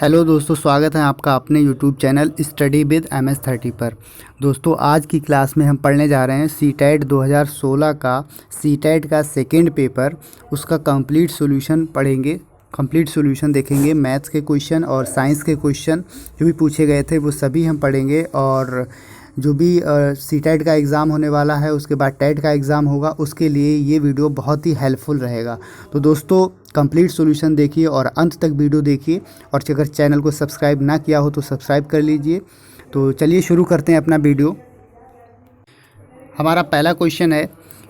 Hello दोस्तों, स्वागत है आपका अपने YouTube channel study with MS30 पर। दोस्तों, आज की क्लास में हम पढ़ने जा रहे हैं सीटेट 2016 का सीटेट का सेकेंड पेपर, उसका कंप्लीट सॉल्यूशन पढ़ेंगे। कंप्लीट सॉल्यूशन देखेंगे, मैथ्स के क्वेश्चन और साइंस के क्वेश्चन जो भी पूछे गए थे वो सभी हम पढ़ेंगे। और जो भी सीटेट का एग्ज़ाम होने वाला है, उसके बाद टेट का एग्ज़ाम होगा, उसके लिए ये वीडियो बहुत ही हेल्पफुल रहेगा। तो दोस्तों, कंप्लीट सॉल्यूशन देखिए और अंत तक वीडियो देखिए, और अगर चैनल को सब्सक्राइब ना किया हो तो सब्सक्राइब कर लीजिए। तो चलिए शुरू करते हैं अपना वीडियो। हमारा पहला क्वेश्चन है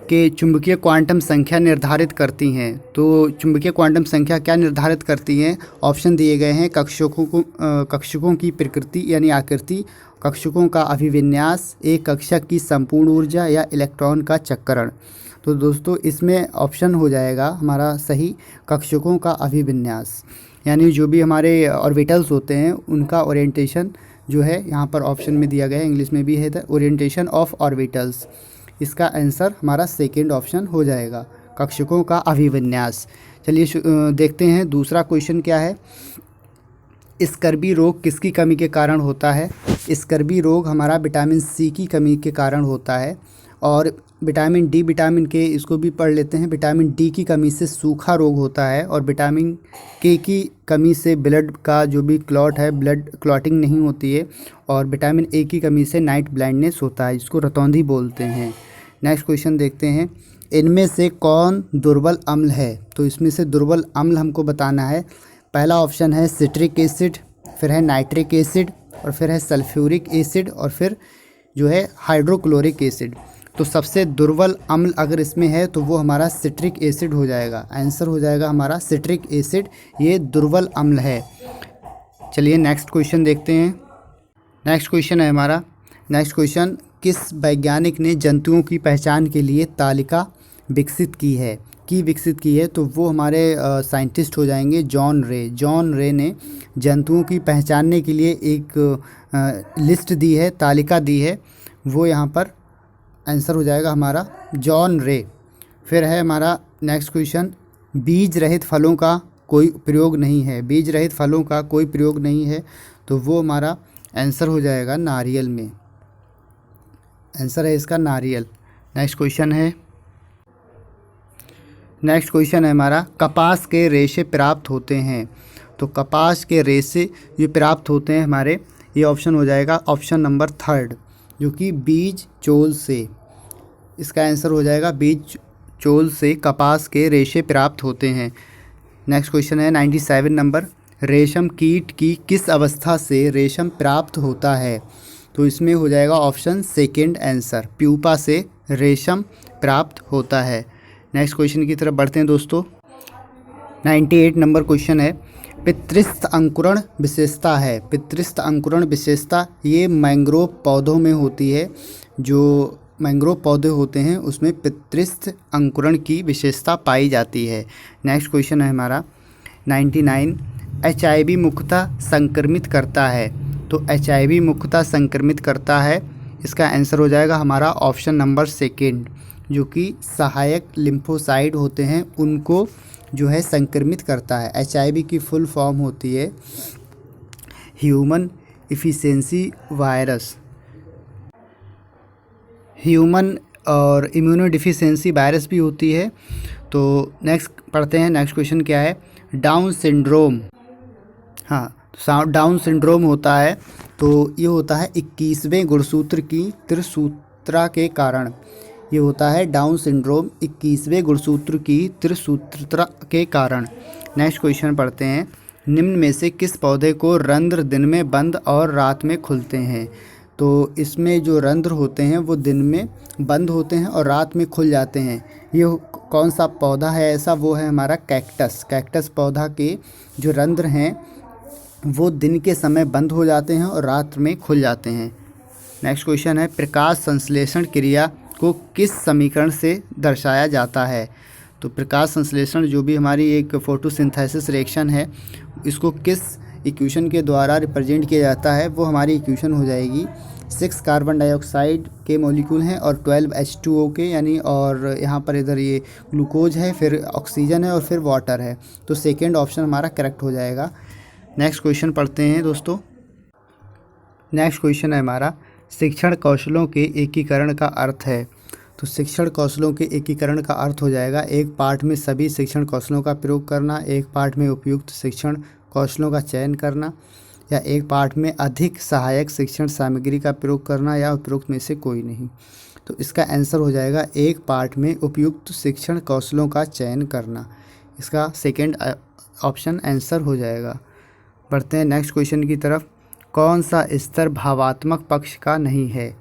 कि चुंबकीय क्वांटम संख्या निर्धारित करती हैं। तो चुंबकीय क्वांटम संख्या क्या निर्धारित करती हैं? ऑप्शन दिए गए हैं। कक्षकों की प्रकृति यानी आकृति, कक्षकों का अभिविन्यास, एक कक्षक की संपूर्ण ऊर्जा, या इलेक्ट्रॉन का चक्करण। तो दोस्तों, इसमें ऑप्शन हो जाएगा हमारा सही, कक्षकों का अभिविन्यास, यानी जो भी हमारे ऑर्बिटल्स होते हैं उनका ओरिएंटेशन जो है यहाँ पर ऑप्शन में दिया गया है, इंग्लिश में भी है द ओरिएंटेशन ऑफ ऑर्बिटल्स। इसका आंसर हमारा सेकंड ऑप्शन हो जाएगा, कक्षकों का अभिविन्यास। चलिए देखते हैं दूसरा क्वेश्चन क्या है। स्कर्वी रोग किसकी कमी के कारण होता है? स्कर्वी रोग हमारा विटामिन सी की कमी के कारण होता है। और विटामिन डी, विटामिन के, इसको भी पढ़ लेते हैं। विटामिन डी की कमी से सूखा रोग होता है, और विटामिन के की कमी से ब्लड का जो भी क्लॉट है, ब्लड क्लॉटिंग नहीं होती है। और विटामिन ए की कमी से नाइट ब्लाइंडनेस होता है, इसको रतौंधी बोलते हैं। नेक्स्ट क्वेश्चन देखते हैं। इनमें से कौन दुर्बल अम्ल है? तो इसमें से दुर्बल अम्ल हमको बताना है। पहला ऑप्शन है सिट्रिक एसिड, फिर है नाइट्रिक एसिड, और फिर है सल्फ्यूरिक एसिड, और फिर जो है हाइड्रोक्लोरिक एसिड। तो सबसे दुर्बल अम्ल अगर इसमें है तो वो हमारा सिट्रिक एसिड हो जाएगा। आंसर हो जाएगा हमारा सिट्रिक एसिड, ये दुर्बल अम्ल है। चलिए नेक्स्ट क्वेश्चन देखते हैं। नेक्स्ट क्वेश्चन है हमारा, नेक्स्ट क्वेश्चन, किस वैज्ञानिक ने जंतुओं की पहचान के लिए तालिका विकसित की है? तो वो हमारे साइंटिस्ट हो जाएंगे जॉन रे। जॉन रे ने जंतुओं की पहचानने के लिए एक लिस्ट दी है, तालिका दी है। वो यहाँ पर आंसर हो जाएगा हमारा जॉन रे। फिर है हमारा नेक्स्ट क्वेश्चन, बीज रहित फलों का कोई प्रयोग नहीं है। बीज रहित फलों का कोई प्रयोग नहीं है, तो वो हमारा आंसर हो जाएगा नारियल में। आंसर है इसका नारियल। नेक्स्ट क्वेश्चन है हमारा, कपास के रेशे प्राप्त होते हैं। तो कपास के रेशे ये प्राप्त होते हैं हमारे, ये ऑप्शन हो जाएगा ऑप्शन नंबर 3, जो कि बीज चोल से। इसका आंसर हो जाएगा बीज चोल से कपास के रेशे प्राप्त होते हैं। नेक्स्ट क्वेश्चन है 97 नंबर, रेशम कीट की किस अवस्था से रेशम प्राप्त होता है? तो इसमें हो जाएगा ऑप्शन सेकंड आंसर, प्यूपा से रेशम प्राप्त होता है। नेक्स्ट क्वेश्चन की तरफ बढ़ते हैं दोस्तों। 98 नंबर क्वेश्चन है, पितृस्थ अंकुरण विशेषता है। पितृस्थ अंकुरण विशेषता ये मैंग्रोव पौधों में होती है। जो मैंग्रोव पौधे होते हैं उसमें पितृस्थ अंकुरण की विशेषता पाई जाती है। नेक्स्ट क्वेश्चन है हमारा 99, HIV मुख्यतः संक्रमित करता है। तो HIV मुख्यतः संक्रमित करता है, इसका आंसर हो जाएगा हमारा ऑप्शन नंबर सेकंड, जो कि सहायक लिम्फोसाइड होते हैं उनको जो है संक्रमित करता है। HIV की फुल फॉर्म होती है ह्यूमन एफिशिएंसी वायरस। ह्यूमन और इम्यूनोडिफिशियंसी वायरस भी होती है। तो नेक्स्ट पढ़ते हैं। नेक्स्ट क्वेश्चन क्या है, डाउन सिंड्रोम। हाँ, डाउन सिंड्रोम होता है, तो ये होता है 21वें गुणसूत्र की त्रिसूत्रा के कारण। ये होता है डाउन सिंड्रोम 21वें गुणसूत्र की त्रिसूत्रता के कारण। नेक्स्ट क्वेश्चन पढ़ते हैं, निम्न में से किस पौधे को रंध्र दिन में बंद और रात में खुलते हैं? तो इसमें जो रंध्र होते हैं वो दिन में बंद होते हैं और रात में खुल जाते हैं। ये कौन सा पौधा है ऐसा? वो है हमारा कैक्टस। कैक्टस पौधा के जो रंध्र हैं वो दिन के समय बंद हो जाते हैं और रात में खुल जाते हैं। नेक्स्ट क्वेश्चन है, प्रकाश संश्लेषण क्रिया को किस समीकरण से दर्शाया जाता है? तो प्रकाश संश्लेषण जो भी हमारी एक फोटोसिंथेसिस रिएक्शन है, इसको किस इक्वेशन के द्वारा रिप्रेजेंट किया जाता है? वो हमारी इक्वेशन हो जाएगी 6 कार्बन डाइऑक्साइड के मॉलिक्यूल हैं और 12 H2O के, यानी, और यहाँ पर इधर ये ग्लूकोज है, फिर ऑक्सीजन है और फिर वाटर है। तो सेकेंड ऑप्शन हमारा करेक्ट हो जाएगा। नेक्स्ट क्वेश्चन पढ़ते हैं दोस्तों। नेक्स्ट क्वेश्चन है हमारा, शिक्षण कौशलों के एकीकरण का अर्थ है। तो शिक्षण कौशलों के एकीकरण का अर्थ हो जाएगा एक पाठ में सभी शिक्षण कौशलों का प्रयोग करना, एक पाठ में उपयुक्त शिक्षण कौशलों का चयन करना, या एक पाठ में अधिक सहायक शिक्षण सामग्री का प्रयोग करना, या उपयुक्त में से कोई नहीं। तो इसका आंसर हो जाएगा एक पाठ में उपयुक्त शिक्षण कौशलों का चयन करना। इसका सेकंड ऑप्शन आंसर हो जाएगा। बढ़ते हैं नेक्स्ट क्वेश्चन की तरफ। कौन सा स्तर भावात्मक पक्ष का नहीं है?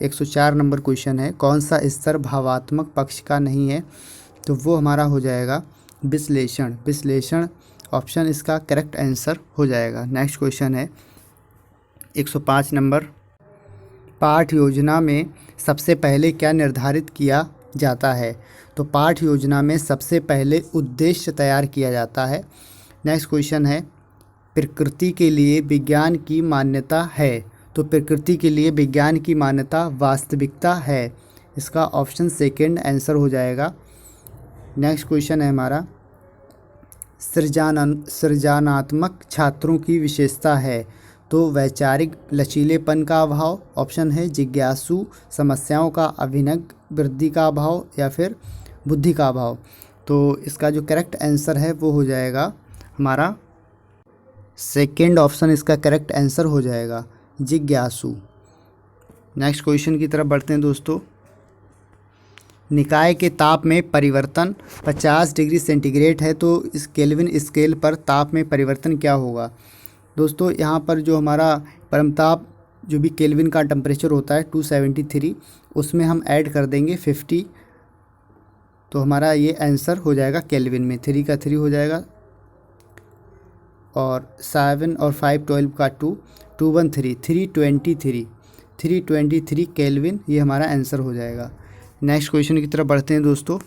104 नंबर क्वेश्चन है, कौन सा स्तर भावात्मक पक्ष का नहीं है? तो वो हमारा हो जाएगा विश्लेषण। विश्लेषण ऑप्शन इसका करेक्ट आंसर हो जाएगा। नेक्स्ट क्वेश्चन है 105 नंबर, पाठ योजना में सबसे पहले क्या निर्धारित किया जाता है? तो पाठ योजना में सबसे पहले उद्देश्य तैयार किया जाता है। नेक्स्ट क्वेश्चन है, प्रकृति के लिए विज्ञान की मान्यता है। तो प्रकृति के लिए विज्ञान की मान्यता वास्तविकता है। इसका ऑप्शन सेकंड आंसर हो जाएगा। नेक्स्ट क्वेश्चन है हमारा, सृजनात्मक छात्रों की विशेषता है। तो वैचारिक लचीलेपन का अभाव, ऑप्शन है जिज्ञासु, समस्याओं का अभिनव वृद्धि का अभाव, या फिर बुद्धि का अभाव। तो इसका जो करेक्ट आंसर है वो हो जाएगा हमारा सेकंड ऑप्शन, इसका करेक्ट आंसर हो जाएगा जिज्ञासु। नेक्स्ट क्वेश्चन की तरफ बढ़ते हैं दोस्तों। निकाय के ताप में परिवर्तन 50 डिग्री सेंटीग्रेड है, तो इस केल्विन स्केल पर ताप में परिवर्तन क्या होगा? दोस्तों यहाँ पर जो हमारा परम ताप जो भी केल्विन का टेम्परेचर होता है 273, उसमें हम ऐड कर देंगे 50, तो हमारा ये आंसर हो जाएगा केल्विन में। 3 का 3 हो जाएगा, और 7 और 5 12 का 2 213 323 केल्विन, ये हमारा आंसर हो जाएगा। नेक्स्ट क्वेश्चन की तरफ बढ़ते हैं दोस्तों।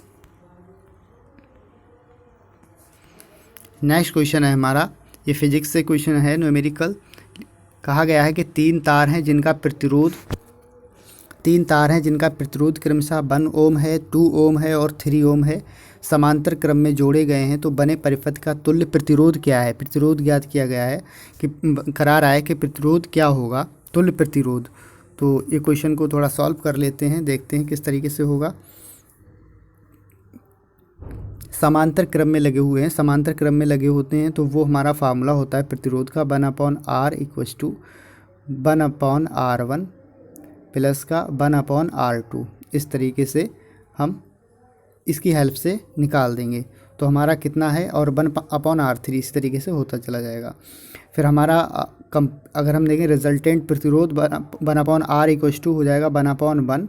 नेक्स्ट क्वेश्चन है हमारा, ये फिजिक्स से क्वेश्चन है, न्यूमेरिकल। कहा गया है कि तीन तार हैं जिनका प्रतिरोध क्रमशः 1 ओम है, 2 ओम है और 3 ओम है, समांतर क्रम में जोड़े गए हैं, तो बने परिपथ का तुल्य प्रतिरोध क्या है? प्रतिरोध ज्ञात किया गया है कि करा रहा है कि प्रतिरोध क्या होगा, तुल्य प्रतिरोध। तो ये क्वेश्चन को थोड़ा सॉल्व कर लेते हैं, देखते हैं किस तरीके से होगा। समांतर क्रम में लगे हुए हैं, समांतर क्रम में लगे होते हैं, तो वो हमारा फार्मूला होता है प्रतिरोध का 1/r = 1/r1 प्लस का 1/r2। इस तरीके से हम इसकी हेल्प से निकाल देंगे, तो हमारा कितना है, और 1/r3 इस तरीके से होता चला जाएगा। फिर हमारा अगर हम देखें रिजल्टेंट प्रतिरोध 1/r = हो जाएगा 1/1,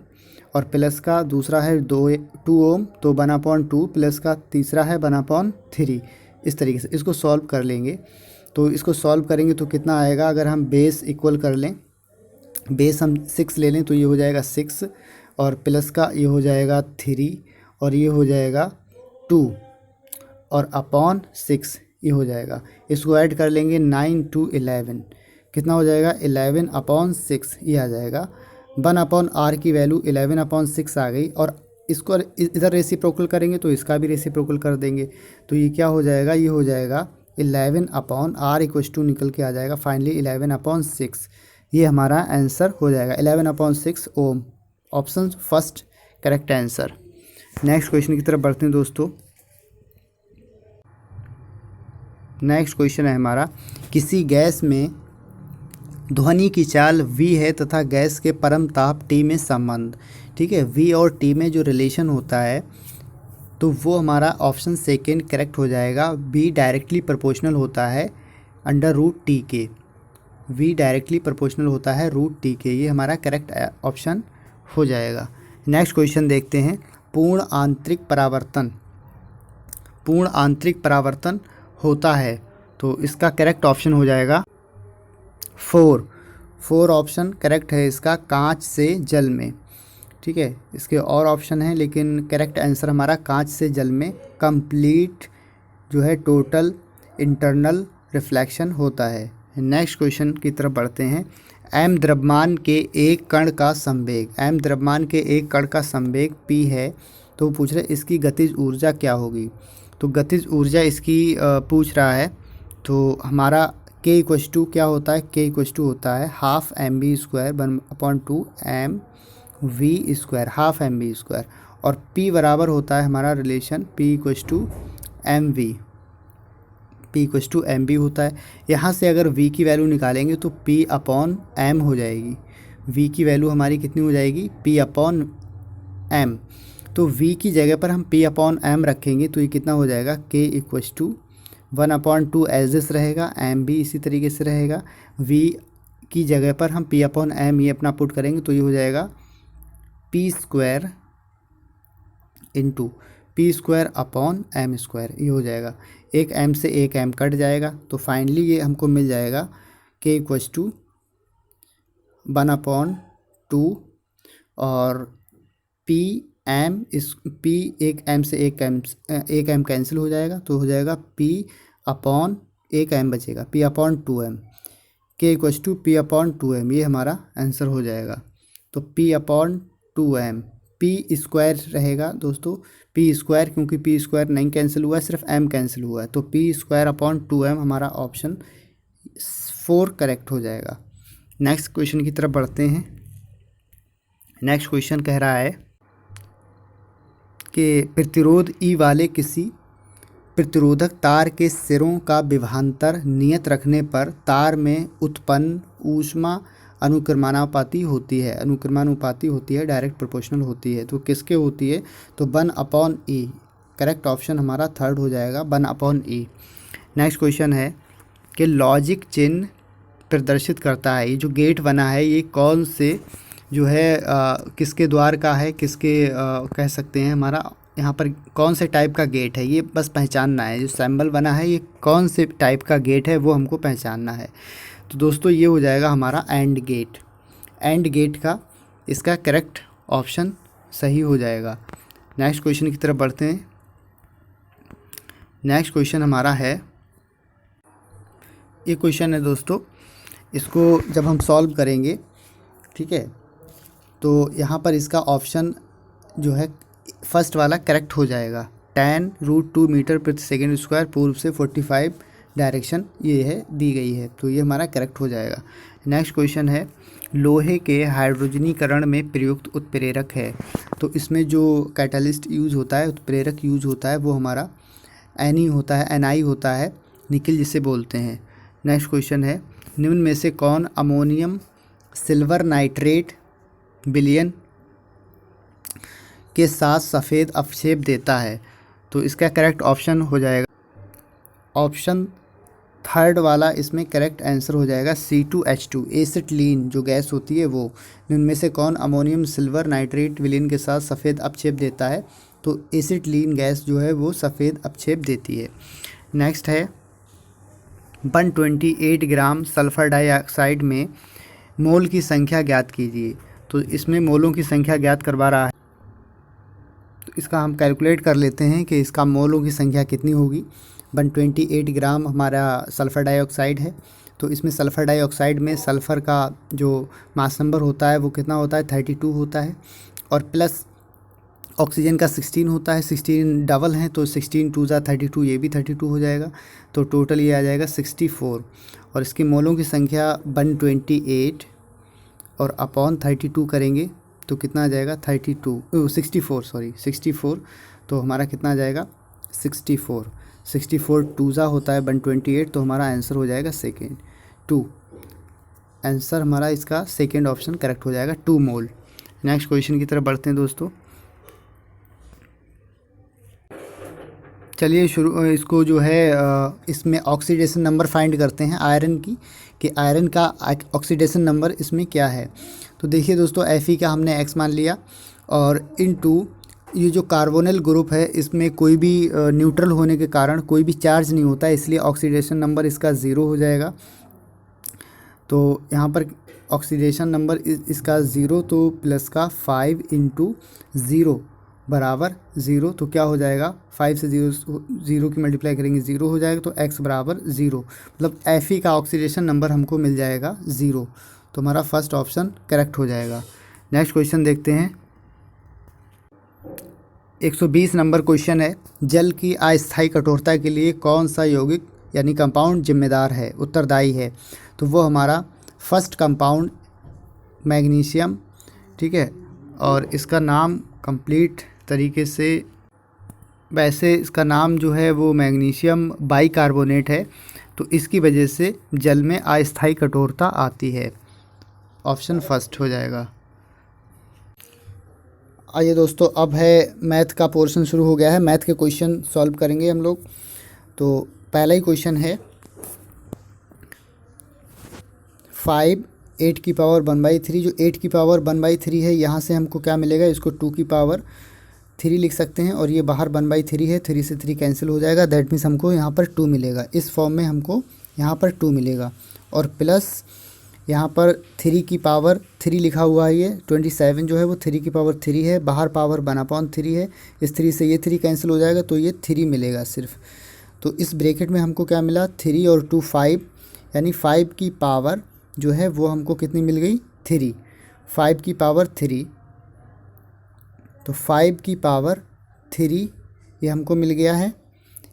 और प्लस का दूसरा है 2 ओम, तो 1/2 प्लस का तीसरा है 1/3। इस तरीके से इसको सॉल्व कर लेंगे। तो इसको सॉल्व करेंगे तो कितना आएगा, अगर हम बेस इक्वल कर लें, बेस हम 6 ले लें, तो ये हो जाएगा 6, और प्लस का ये हो जाएगा 3, और ये हो जाएगा 2, और अपॉन 6 ये हो जाएगा। इसको ऐड कर लेंगे 9 2 11, कितना हो जाएगा 11/6 ये आ जाएगा। 1/r की वैल्यू 11/6 आ गई, और इसको इधर रेसिप्रोकल करेंगे तो इसका भी रेसिप्रोकल कर देंगे, तो ये क्या हो जाएगा, ये हो जाएगा 11/r = निकल के आ जाएगा फाइनली 11/6। ये हमारा आंसर हो जाएगा 11/6 ohm. Option first correct answer. Next question की तरफ बढ़ते हैं दोस्तों। नेक्स्ट क्वेश्चन है हमारा, किसी गैस में ध्वनि की चाल v है तथा गैस के परम ताप T में संबंध, ठीक है, v और T में जो रिलेशन होता है, तो वो हमारा ऑप्शन सेकंड करेक्ट हो जाएगा। v डायरेक्टली प्रोपोर्शनल होता है √T के, v डायरेक्टली प्रोपोर्शनल होता है √T के, ये हमारा करेक्ट ऑप्शन हो जाएगा। नेक्स्ट क्वेश्चन देखते हैं, पूर्ण आंतरिक परावर्तन होता है, तो इसका करेक्ट ऑप्शन हो जाएगा 4 ऑप्शन करेक्ट है इसका, कांच से जल में, ठीक है। इसके और ऑप्शन हैं, लेकिन करेक्ट आंसर हमारा कांच से जल में कंप्लीट जो है टोटल इंटरनल रिफ्लेक्शन होता है। नेक्स्ट क्वेश्चन की तरफ बढ़ते हैं। m द्रव्यमान के एक कण का संवेग p है, तो पूछ रहे इसकी गतिज ऊर्जा क्या होगी। तो गतिज ऊर्जा इसकी पूछ रहा है, तो हमारा के इक्वस टू क्या होता है, के इक्वस टू होता है half M B square 1/2 M V square, half M B square. और पी बराबर होता है हमारा relation P equals to M V, P equals to M B होता है। यहाँ से अगर v की वैल्यू निकालेंगे तो p अपॉन एम हो जाएगी। v की वैल्यू हमारी कितनी हो जाएगी, p अपॉन एम। तो v की जगह पर हम p अपॉन एम रखेंगे तो ये कितना हो जाएगा, k equals to 1/2 as this रहेगा, एम भी इसी तरीके से रहेगा। v की जगह पर हम p अपॉन एम ये अपना पुट करेंगे तो ये हो जाएगा p square into P square upon M square, ये हो जाएगा। एक एम से एक एम कट जाएगा तो फाइनली ये हमको मिल जाएगा के इक्वस टू 1/2 और पी एम, इस पी एक एम से एक एम कैंसिल हो जाएगा तो हो जाएगा पी अपॉन एक एम बचेगा, पी अपॉन 2m, के equals to P upon 2m, ये हमारा आंसर हो जाएगा। तो P upon 2m, P square रहेगा दोस्तों, पी स्क्वायर, क्योंकि पी स्क्वायर नहीं कैंसिल हुआ है, सिर्फ एम कैंसिल हुआ है, तो पी स्क्वायर अपॉन 2m हमारा ऑप्शन 4 करेक्ट हो जाएगा। नेक्स्ट क्वेश्चन की तरफ बढ़ते हैं। नेक्स्ट क्वेश्चन कह रहा है कि प्रतिरोध ई वाले किसी प्रतिरोधक तार के सिरों का विभवांतर नियत रखने पर तार में उत्पन्न ऊष्मा अनुक्रमानुपाती होती है, अनुक्रमानुपाती होती है, डायरेक्ट प्रोपोर्शनल होती है। तो किसके होती है, तो 1/e, करेक्ट ऑप्शन हमारा थर्ड हो जाएगा 1/e। नेक्स्ट क्वेश्चन है कि लॉजिक चिन्ह प्रदर्शित करता है, ये जो गेट बना है ये कौन से जो है किसके द्वार का है, किसके कह सकते हैं हमारा यहाँ पर कौन से टाइप का गेट है, ये बस पहचानना है। जो सिंबल बना है ये कौन से टाइप का गेट है वो हमको पहचानना है। तो दोस्तों ये हो जाएगा हमारा एंड गेट, एंड गेट का इसका करेक्ट ऑप्शन सही हो जाएगा। नेक्स्ट क्वेश्चन की तरफ बढ़ते हैं। नेक्स्ट क्वेश्चन हमारा है, ये क्वेश्चन है दोस्तों, इसको जब हम सॉल्व करेंगे, ठीक है, तो यहाँ पर इसका ऑप्शन जो है फर्स्ट वाला करेक्ट हो जाएगा। tan√2 मीटर प्रति सेकेंड स्क्वायर पूर्व से 45 डायरेक्शन ये है दी गई है, तो ये हमारा करेक्ट हो जाएगा। नेक्स्ट क्वेश्चन है, लोहे के हाइड्रोजनीकरण में प्रयुक्त उत्प्रेरक है, तो इसमें जो कैटलिस्ट यूज़ होता है, उत्प्रेरक यूज़ होता है वो हमारा Ni होता है, Ni होता है, निकिल जिसे बोलते हैं। नेक्स्ट क्वेश्चन है, निम्न में से कौन अमोनियम सिल्वर नाइट्रेट विलयन के साथ सफ़ेद अपक्षेप देता है, तो इसका करेक्ट ऑप्शन हो जाएगा ऑप्शन थर्ड वाला, इसमें करेक्ट आंसर हो जाएगा C2H2, एसिटिलीन जो गैस होती है वो। इनमें से कौन अमोनियम सिल्वर नाइट्रेट विलयन के साथ सफ़ेद अपक्षेप देता है, तो एसिटिलीन गैस जो है वो सफ़ेद अपक्षेप देती है। नेक्स्ट है, 128 ग्राम सल्फ़र डाइऑक्साइड में मोल की संख्या ज्ञात कीजिए, तो इसमें मोलों की संख्या ज्ञात करवा रहा है, तो इसका हम कैलकुलेट कर लेते हैं कि इसका मोलों की संख्या कितनी होगी। 128 ग्राम हमारा सल्फ़र डाइऑक्साइड है, तो इसमें सल्फ़र डाइऑक्साइड में सल्फ़र का जो मास नंबर होता है वो कितना होता है, 32 होता है, और प्लस ऑक्सीजन का 16 होता है, 16 डबल हैं तो 16 2 ज़ा 32, ये भी 32 हो जाएगा, तो टोटल ये आ जाएगा 64। और इसकी मोलों की संख्या 128 और अपॉन 32 करेंगे तो कितना आ जाएगा 64, तो हमारा कितना आ जाएगा 64 2 ज़ा होता है 128, तो हमारा आंसर हो जाएगा सेकेंड 2, आंसर हमारा इसका सेकेंड ऑप्शन करेक्ट हो जाएगा 2 मोल। नेक्स्ट क्वेश्चन की तरफ बढ़ते हैं दोस्तों। चलिए शुरू इसको जो है इसमें ऑक्सीडेशन नंबर फाइंड करते हैं आयरन की, कि आयरन का ऑक्सीडेशन नंबर इसमें क्या है। तो देखिए दोस्तों, Fe का हमने x मान लिया, और इनटू ये जो कार्बोनिल ग्रुप है इसमें कोई भी न्यूट्रल होने के कारण कोई भी चार्ज नहीं होता है, इसलिए ऑक्सीडेशन नंबर इसका 0 हो जाएगा। तो यहाँ पर ऑक्सीडेशन नंबर इसका 0, तो प्लस का 5 × 0 बराबर 0, तो क्या हो जाएगा 5 से 0 की मल्टीप्लाई करेंगे 0 हो जाएगा, तो x बराबर 0, मतलब Fe का ऑक्सीडेशन नंबर हमको मिल जाएगा 0, तो हमारा फर्स्ट ऑप्शन करेक्ट हो जाएगा। नेक्स्ट क्वेश्चन देखते हैं। 120 नंबर क्वेश्चन है, जल की अस्थायी कठोरता के लिए कौन सा यौगिक यानी कंपाउंड जिम्मेदार है, उत्तरदायी है, तो वो हमारा फर्स्ट कंपाउंड मैग्नीशियम, ठीक है। और इसका नाम कंप्लीट तरीके से, वैसे इसका नाम जो है वो मैग्नीशियम बाइकार्बोनेट है, तो इसकी वजह से जल में अस्थायी कठोरता आती है। ऑप्शन फर्स्ट हो जाएगा। आइए दोस्तों, अब है मैथ का पोर्शन शुरू हो गया है। मैथ के क्वेश्चन सॉल्व करेंगे हम लोग। तो पहला ही क्वेश्चन है 5 8 की पावर 1/3। जो 8 की पावर 1/3 है, यहाँ से हमको क्या मिलेगा, इसको 2 की पावर 3 लिख सकते हैं, और ये बाहर 1/3 है, 3 से 3 कैंसिल हो जाएगा। दैट मीन्स हमको यहाँ पर 2 मिलेगा। इस फॉर्म में हमको यहाँ पर 2 मिलेगा, और प्लस यहाँ पर 3 की पावर 3 लिखा हुआ है। ये 27 जो है वो 3 की पावर 3 है, बाहर पावर 1/3 है। इस 3 से ये 3 कैंसिल हो जाएगा, तो ये 3 मिलेगा सिर्फ। तो इस ब्रैकेट में हमको क्या मिला, 3 और 2 5, यानी 5 की पावर जो है वो हमको कितनी मिल गई, 3। 5 की पावर 3, तो 5 की पावर 3 ये हमको मिल गया है।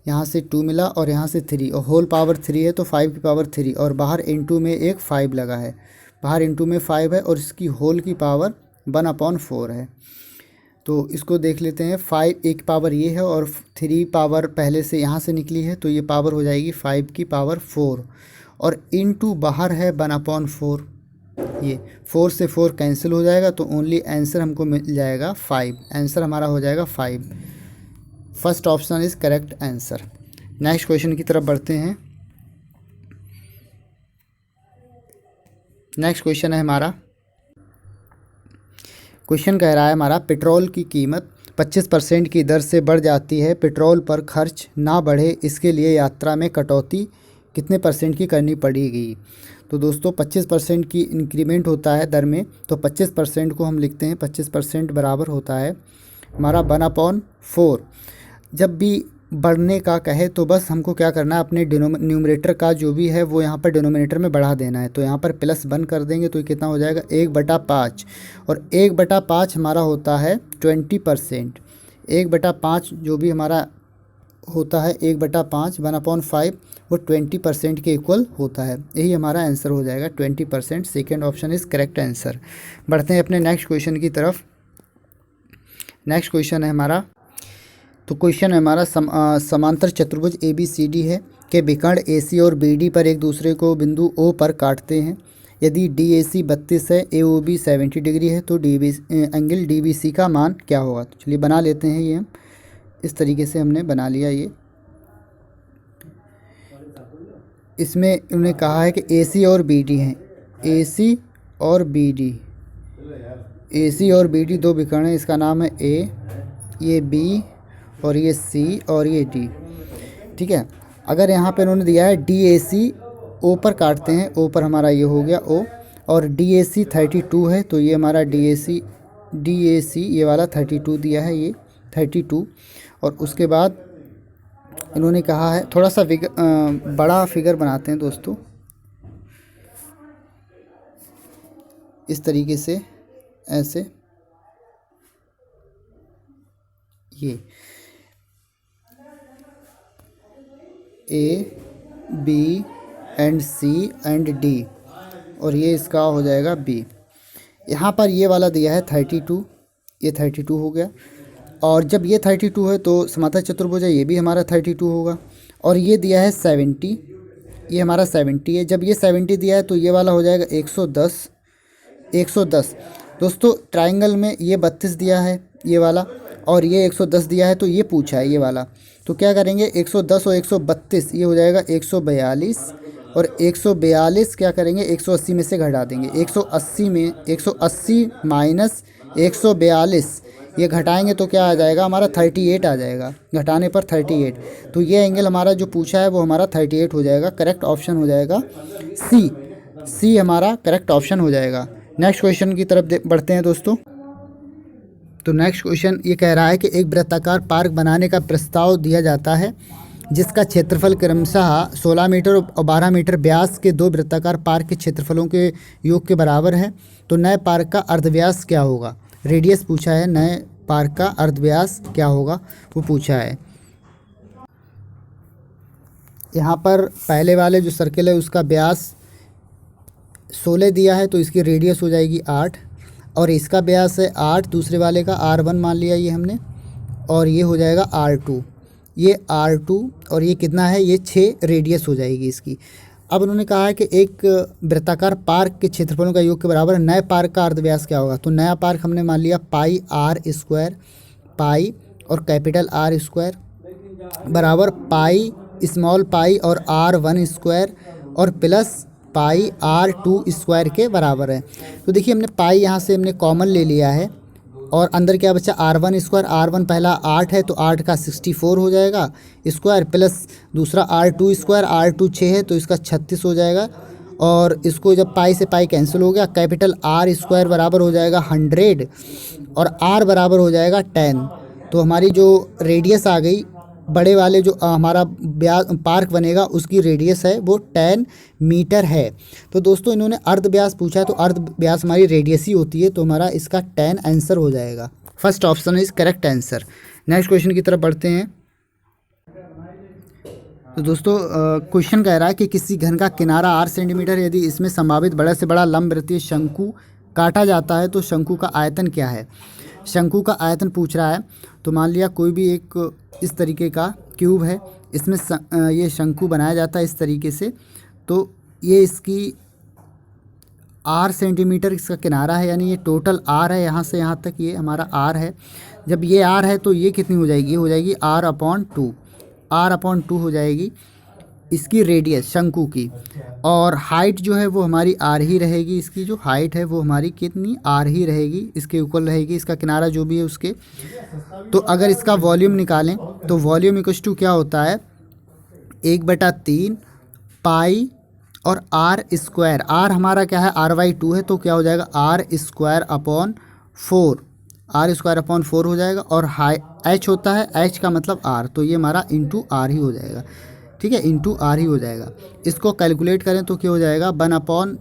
यहाँ से 2 मिला और यहाँ से 3, और होल पावर 3 है, तो 5 की पावर 3, और बाहर इनटू में एक 5 लगा है, बाहर इनटू में 5 है, और इसकी होल की पावर 1/4 है। तो इसको देख लेते हैं। 5 एक पावर ये है, और 3 पावर पहले से यहाँ से निकली है, तो ये पावर हो जाएगी 5 की पावर 4, और इनटू बाहर है 1/4। ये 4 से 4 कैंसिल हो जाएगा, तो ओनली आंसर हमको मिल जाएगा 5। आंसर हमारा हो जाएगा 5। First option is correct answer. Next question की तरफ बढ़ते हैं। नेक्स्ट क्वेश्चन है हमारा, क्वेश्चन कह रहा है हमारा, पेट्रोल की कीमत 25% की दर से बढ़ जाती है, पेट्रोल पर खर्च ना बढ़े, इसके लिए यात्रा में कटौती कितने % की करनी पड़ेगी। तो दोस्तों 25% की इंक्रीमेंट होता है दर में, तो 25% को हम लिखते हैं, 25% बराबर होता है हमारा 1/4। जब भी बढ़ने का कहे तो बस हमको क्या करना है, अपने न्यूमरेटर का जो भी है वो यहाँ पर डिनोमिनेटर में बढ़ा देना है। तो यहाँ पर प्लस 1 कर देंगे, तो ये कितना हो जाएगा, 1/5, और 1/5 हमारा होता है 20%। 1/5 जो भी हमारा होता है, 1/5 1/5 वो 20% के इक्वल होता है। यही हमारा आंसर हो जाएगा 20%। Second option is correct answer. बढ़ते हैं अपने नेक्स्ट क्वेश्चन की तरफ। नेक्स्ट क्वेश्चन है हमारा, तो क्वेश्चन है हमारा, समांतर चतुर्भुज ABCD है के विकर्ण AC और BD पर एक दूसरे को बिंदु O पर काटते हैं। यदि DAC 32 है, AOB 70 डिग्री है, तो एंगल DBC का मान क्या होगा। तो चलिए बना लेते हैं। ये इस तरीके से हमने बना लिया। ये इसमें उन्होंने कहा है कि AC और BD हैं, AC और BD, AC और BD दो विकर्ण हैं। इसका नाम है A, ये B, और ये C, और ये D, ठीक है। अगर यहाँ पे उन्होंने दिया है DAC O पर काटते हैं, O पर हमारा ये हो गया O, और DAC 32 है, तो ये हमारा DAC ये वाला 32 दिया है, ये 32। और उसके बाद इन्होंने कहा है, थोड़ा सा बड़ा फिगर बनाते हैं दोस्तों, इस तरीके से, ऐसे, ये A, B and C and D, और ये इसका हो जाएगा B। यहाँ पर ये वाला दिया है 32, ये 32 हो गया, और जब ये 32 है तो समांतर चतुर्भुज है, ये भी हमारा 32 होगा। और ये दिया है 70, ये हमारा 70 है। जब ये 70 दिया है तो ये वाला हो जाएगा 110। 110 दोस्तों, ट्राइंगल में ये 32 दिया है ये वाला, और ये 110 दिया है, तो ये पूछा है ये वाला। तो क्या करेंगे, 110 और 132 ये हो जाएगा 142, और 142 क्या करेंगे, 180 में से घटा देंगे। 180 में 180 माइनस 142 ये घटाएंगे तो क्या आ जाएगा, हमारा 38 आ जाएगा, घटाने पर 38। तो ये एंगल हमारा जो पूछा है वो हमारा 38 हो जाएगा। करेक्ट ऑप्शन हो जाएगा सी हमारा करेक्ट ऑप्शन हो जाएगा। नेक्स्ट क्वेश्चन की तरफ बढ़ते हैं दोस्तों। तो नेक्स्ट क्वेश्चन ये कह रहा है कि एक वृत्ताकार पार्क बनाने का प्रस्ताव दिया जाता है जिसका क्षेत्रफल क्रमशः 16 मीटर और 12 मीटर व्यास के दो वृत्ताकार पार्क के क्षेत्रफलों के योग के बराबर है। तो नए पार्क का अर्धव्यास क्या होगा। रेडियस पूछा है, नए पार्क का अर्धव्यास क्या होगा वो पूछा है। यहाँ पर पहले वाले जो सर्किल है उसका व्यास 16 दिया है, तो इसकी रेडियस हो जाएगी 8, और इसका व्यास है 8, दूसरे वाले का R1 मान लिया ये हमने, और ये हो जाएगा R2, ये R2, और ये कितना है, ये 6 रेडियस हो जाएगी इसकी। अब उन्होंने कहा है कि एक वृत्ताकार पार्क के क्षेत्रफलों का योग के बराबर नए पार्क का अर्धव्यास क्या होगा। तो नया पार्क हमने मान लिया पाई आर स्क्वायर, पाई और कैपिटल आर स्क्वायर बराबर पाई स्मॉल पाई और R1 स्क्वायर और प्लस पाई R2 स्क्वायर के बराबर है। तो देखिए हमने पाई यहाँ से हमने कॉमन ले लिया है, और अंदर क्या बचा R1 स्क्वायर, R1 पहला 8 है तो 8 का 64 हो जाएगा स्क्वायर, प्लस दूसरा R2 स्क्वायर, R2 6 है तो इसका 36 हो जाएगा, और इसको जब पाई से पाई कैंसिल हो गया, कैपिटल R स्क्वायर बराबर हो जाएगा 100 और R बराबर हो जाएगा 10। तो हमारी जो रेडियस आ गई, बड़े वाले जो हमारा पार्क बनेगा उसकी रेडियस है वो 10 मीटर है। तो दोस्तों इन्होंने अर्ध व्यास पूछा है, तो अर्ध व्यास हमारी रेडियस ही होती है, तो हमारा इसका 10 आंसर हो जाएगा। First option is correct answer. Next question की तरफ बढ़ते हैं। तो दोस्तों क्वेश्चन कह रहा है कि किसी घन का किनारा 8 सेंटीमीटर, यदि इसमें संभावित बड़े से बड़ा लंबवृत्तीय शंकु काटा जाता है तो शंकु का आयतन क्या है। शंकु का आयतन पूछ रहा है। तो मान लिया कोई भी एक इस तरीके का क्यूब है, इसमें ये शंकु बनाया जाता है इस तरीके से, तो ये इसकी 8 सेंटीमीटर इसका किनारा है, यानी ये टोटल R है, यहाँ से यहाँ तक ये हमारा R है। जब ये R है तो ये कितनी हो जाएगी, ये हो जाएगी R/2, R/2 हो जाएगी इसकी रेडियस शंकु की, और हाइट जो है वो हमारी R ही रहेगी, इसकी जो हाइट है वो हमारी कितनी R ही रहेगी, इसके इक्वल रहेगी, इसका किनारा जो भी है उसके। तो अगर इसका वॉल्यूम निकालें तो वॉल्यूम इक्वल टू क्या होता है, 1/3 पाई और R स्क्वायर, R हमारा क्या है R/2 है, तो क्या हो जाएगा R square upon 4, R square upon 4 हो जाएगा, और हाई H होता है, H का मतलब R, तो ये हमारा इंटू R ही हो जाएगा, ठीक है, इंटू R ही हो जाएगा। इसको कैलकुलेट करें तो क्या हो जाएगा, 1/4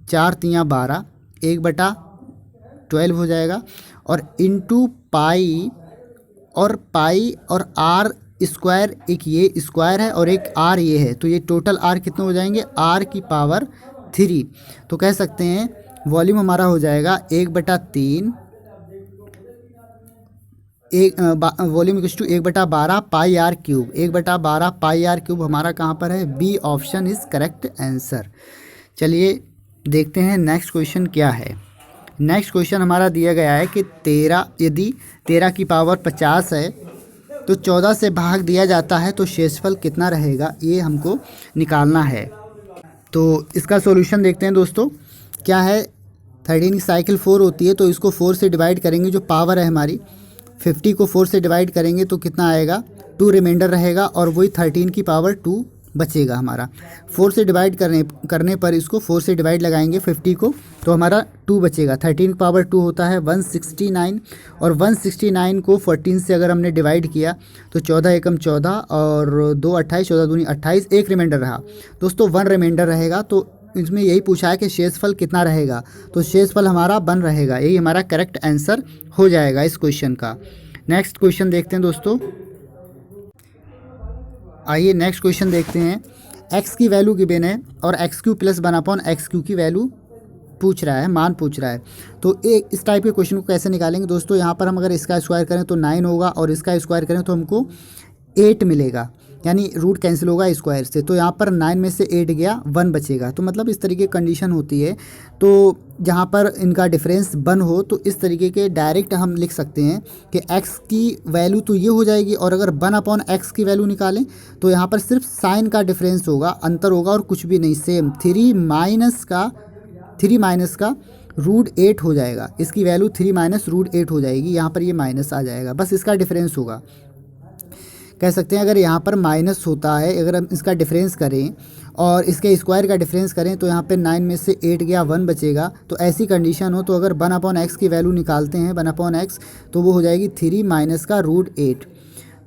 × 12, 1/12 हो जाएगा, और इंटू पाई और R स्क्वायर, एक ये स्क्वायर है और एक R ये है, तो ये टोटल R कितने हो जाएंगे, R⁻3। तो कह सकते हैं वॉल्यूम हमारा हो जाएगा 1/3, volume equal to 1/12 pi R cube, 1/12 pi R cube हमारा कहाँ पर है, B option is correct answer. चलिए देखते हैं नेक्स्ट क्वेश्चन क्या है। नेक्स्ट क्वेश्चन हमारा दिया गया है कि 13, यदि 13 की पावर 50 है तो 14 से भाग दिया जाता है तो शेषफल कितना रहेगा, ये हमको निकालना है। तो इसका सॉल्यूशन देखते हैं दोस्तों। क्या है, 13 की साइकिल 4 होती है, तो इसको 4 से डिवाइड करेंगे, जो पावर है हमारी 50 को 4 से डिवाइड करेंगे तो कितना आएगा, 2 रिमाइंडर रहेगा, और वही 13 की पावर 2 बचेगा हमारा। 4 से डिवाइड करने पर इसको 4 से डिवाइड लगाएंगे 50 को, तो हमारा 2 बचेगा। 13 की पावर 2 होता है 169, और 169 को 14 से अगर हमने डिवाइड किया तो 14 एकम 14 और 2 28, 14 दूनी 28, एक रिमाइंडर रहा दोस्तों, 1 रिमाइंडर रहेगा। तो इसमें यही पूछा है कि शेषफल कितना रहेगा, तो शेषफल हमारा 1 रहेगा, यही हमारा करेक्ट आंसर हो जाएगा इस क्वेश्चन का। नेक्स्ट क्वेश्चन देखते हैं दोस्तों। आइए नेक्स्ट क्वेश्चन देखते हैं। x की वैल्यू गिवन है और x³ + 1/(x³ की वैल्यू पूछ रहा है, मान पूछ रहा है। तो एक इस टाइप के क्वेश्चन को कैसे निकालेंगे दोस्तों, यहाँ पर हम अगर इसका स्क्वायर करें तो 9 होगा, और इसका स्क्वायर करें तो हमको 8 मिलेगा, यानी रूट कैंसिल होगा स्क्वायर से, तो यहाँ पर 9 में से 8 गया, 1 बचेगा। तो मतलब इस तरीके की कंडीशन होती है, तो जहाँ पर इनका डिफरेंस 1 हो तो इस तरीके के डायरेक्ट हम लिख सकते हैं कि x की वैल्यू तो ये हो जाएगी, और अगर 1/x की वैल्यू निकालें तो यहाँ पर सिर्फ साइन का डिफरेंस होगा, अंतर होगा, और कुछ भी नहीं, सेम 3 माइनस का √8 हो जाएगा, इसकी वैल्यू 3 - √8 हो जाएगी, यहाँ पर ये माइनस आ जाएगा, बस इसका डिफरेंस होगा। कह सकते हैं अगर यहाँ पर माइनस होता है, अगर हम इसका डिफरेंस करें और इसके स्क्वायर का डिफरेंस करें तो यहाँ पे 9 में से 8 गया, 1 बचेगा। तो ऐसी कंडीशन हो तो अगर 1/x की वैल्यू निकालते हैं, 1/x, तो वो हो जाएगी 3 माइनस का √8।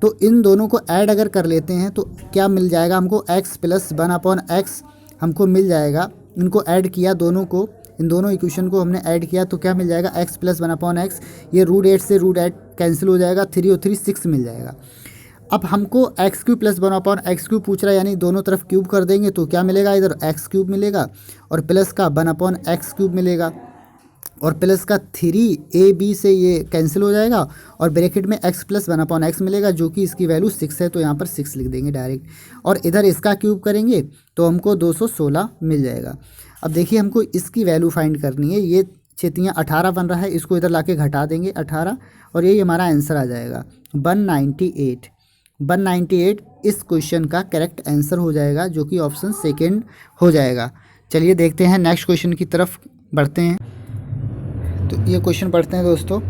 तो इन दोनों को ऐड अगर कर लेते हैं तो क्या मिल जाएगा हमको, x + 1/x हमको मिल जाएगा। इनको ऐड किया दोनों को, इन दोनों इक्वेशन को हमने ऐड किया तो क्या मिल जाएगा, x + 1/x, ये √8 से √8 कैंसिल हो जाएगा, 3 और 3 6 मिल जाएगा। अब हमको एक्स क्यूब प्लस 1/x³ पूछ रहा है, यानी दोनों तरफ क्यूब कर देंगे तो क्या मिलेगा, इधर x³ मिलेगा और प्लस का 1/x³ मिलेगा और प्लस का 3ab से ये कैंसिल हो जाएगा और ब्रैकेट में x प्लस 1/x मिलेगा, जो कि इसकी वैल्यू 6 है, तो यहाँ पर 6 लिख देंगे डायरेक्ट। और इधर इसका क्यूब करेंगे तो हमको 216 मिल जाएगा। अब देखिए हमको इसकी वैल्यू फाइंड करनी है। ये छेतियाँ 18 बन रहा है, इसको इधर लाके घटा देंगे 18 और यही हमारा आंसर आ जाएगा 198। 198 इस क्वेश्चन का करेक्ट आंसर हो जाएगा, जो कि ऑप्शन सेकेंड हो जाएगा। चलिए देखते हैं नेक्स्ट क्वेश्चन की तरफ बढ़ते हैं। तो ये क्वेश्चन पढ़ते हैं दोस्तों।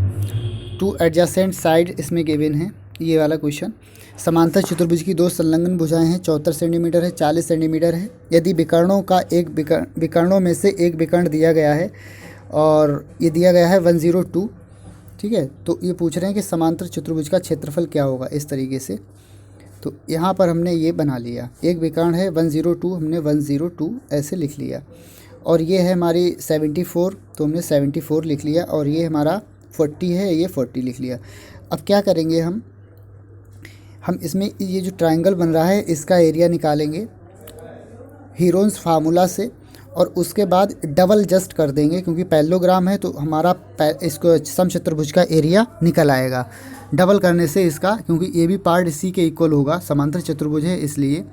2 एडजेसेंट साइड इसमें गिवन है, ये वाला क्वेश्चन। समांतर चतुर्भुज की 2 संलग्न भुजाएं हैं, 74 सेंटीमीटर है, 40 सेंटीमीटर है। यदि विकर्णों में से एक विकर्ण दिया गया है और ये दिया गया है 102, ठीक है। तो ये पूछ रहे हैं कि समांतर चतुर्भुज का क्षेत्रफल क्या होगा, इस तरीके से। तो यहाँ पर हमने ये बना लिया, एक विकर्ण है 102, हमने 102 ऐसे लिख लिया। और ये है हमारी 74, तो हमने 74 लिख लिया। और ये हमारा 40 है, ये 40 लिख लिया। अब क्या करेंगे हम इसमें ये जो ट्रायंगल बन रहा है इसका एरिया निकालेंगे हीरोन्स फार्मूला से, और उसके बाद डबल जस्ट कर देंगे, क्योंकि पैरेललोग्राम है तो हमारा इसको समचतुर्भुज का एरिया निकल आएगा डबल करने से इसका, क्योंकि ये भी पार्ट इसी के इक्वल होगा, समांतर चतुर्भुज है इसलिए।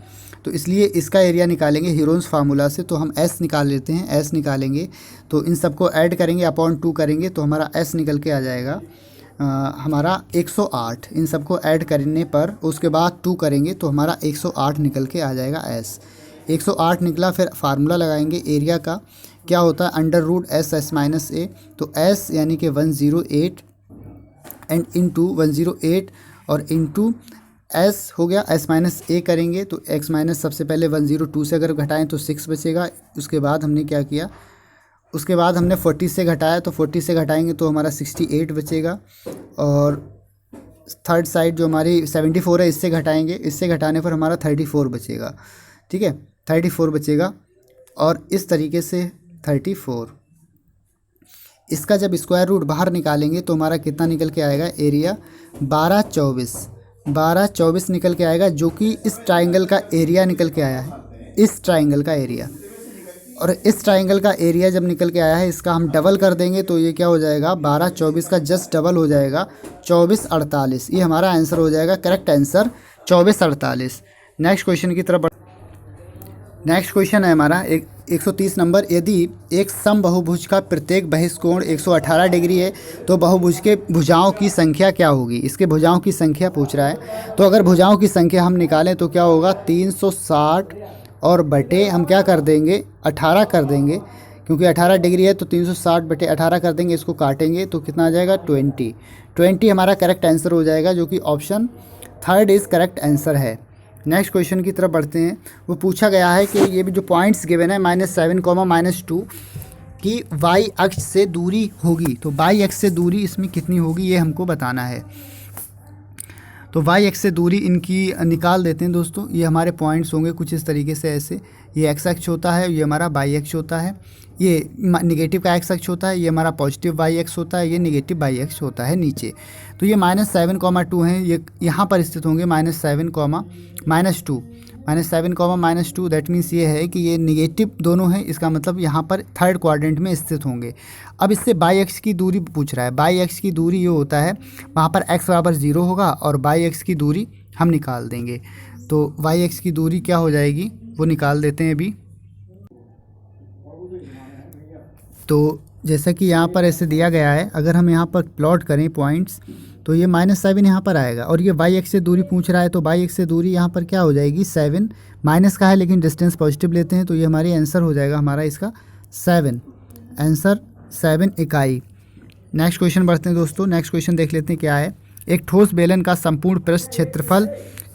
तो इसलिए इसका एरिया निकालेंगे हीरोन्स फार्मूला से। तो हम s निकाल लेते हैं, s निकालेंगे तो इन सबको ऐड करेंगे, अपॉन 2 करेंगे तो हमारा s निकल के आ जाएगा हमारा 108। इन सबको ऐड करने पर उसके बाद 2 करेंगे तो हमारा 108 निकल के आ जाएगा s। 108 निकला, फिर फार्मूला लगाएंगे एरिया का, क्या होता है √s(s-a). तो s यानी कि 108 एंड इंटू 108 और इंटू s हो गया, s-a करेंगे तो x- सबसे पहले 102 से अगर घटाएं तो 6 बचेगा। उसके बाद हमने क्या किया, उसके बाद हमने 40 से घटाया, तो 40 से घटाएंगे तो हमारा 68 बचेगा। और थर्ड साइड जो हमारी 74 है इससे घटाएंगे, इससे घटाने पर हमारा 34 बचेगा, ठीक है, 34 बचेगा। और इस तरीके से 34, इसका जब स्क्वायर रूट बाहर निकालेंगे तो हमारा कितना निकल के आएगा, एरिया 1224 निकल के आएगा, जो कि इस ट्राइंगल का एरिया निकल के आया है, इस ट्राइंगल का एरिया। और इस ट्राइंगल का एरिया जब निकल के आया है, इसका हम डबल कर देंगे तो ये क्या हो जाएगा, 1224 का जस्ट डबल हो जाएगा 2448। ये हमारा आंसर हो जाएगा, करेक्ट आंसर 2448। नेक्स्ट क्वेश्चन की तरफ। नेक्स्ट क्वेश्चन है हमारा 130 नंबर। यदि एक समबाहुभुज का प्रत्येक बहिष्कोण 118 डिग्री है तो बहुभुज के भुजाओं की संख्या क्या होगी। इसके भुजाओं की संख्या पूछ रहा है। तो अगर भुजाओं की संख्या हम निकालें तो क्या होगा, 360 और बटे हम क्या कर देंगे, 18 कर देंगे, क्योंकि 18 डिग्री है तो 360 बटे 18 कर देंगे। इसको काटेंगे तो कितना आ जाएगा, 20 हमारा करेक्ट आंसर हो जाएगा, जो कि option third is correct answer है। नेक्स्ट क्वेश्चन की तरफ बढ़ते हैं। वो पूछा गया है कि ये भी जो पॉइंट्स गिवन है -7, -2 की y अक्ष से दूरी होगी, तो y अक्ष से दूरी इसमें कितनी होगी ये हमको बताना है। तो y अक्ष से दूरी इनकी निकाल देते हैं दोस्तों। ये हमारे पॉइंट्स होंगे कुछ इस तरीके से, ऐसे ये x अक्ष होता है, ये हमारा y अक्ष होता है, ये निगेटिव का x अक्ष होता है, ये हमारा पॉजिटिव y अक्ष होता है, ये निगेटिव y अक्ष होता है नीचे। तो ये -7, 2 हैं, ये यहाँ पर स्थित होंगे -7, -2 दैट मीन्स ये है कि ये निगेटिव दोनों हैं, इसका मतलब यहाँ पर थर्ड क्वाड्रेंट में स्थित होंगे। अब इससे y अक्ष की दूरी पूछ रहा है। y अक्ष की दूरी ये होता है, वहाँ पर x बराबर 0 होगा और y अक्ष की दूरी हम निकाल देंगे। तो y अक्ष की दूरी क्या हो जाएगी वो निकाल देते हैं अभी। तो जैसा कि यहाँ पर ऐसे दिया गया है, अगर हम यहाँ पर प्लॉट करें पॉइंट्स तो ये -7 यहाँ पर आएगा, और ये y अक्ष से दूरी पूछ रहा है तो y अक्ष से दूरी यहाँ पर क्या हो जाएगी, 7 माइनस का है लेकिन डिस्टेंस पॉजिटिव लेते हैं, तो ये हमारी आंसर हो जाएगा हमारा इसका 7, आंसर 7 इकाई। नेक्स्ट क्वेश्चन बढ़ते हैं दोस्तों। नेक्स्ट क्वेश्चन देख लेते हैं क्या है। एक ठोस बेलन का संपूर्ण पृष्ठ क्षेत्रफल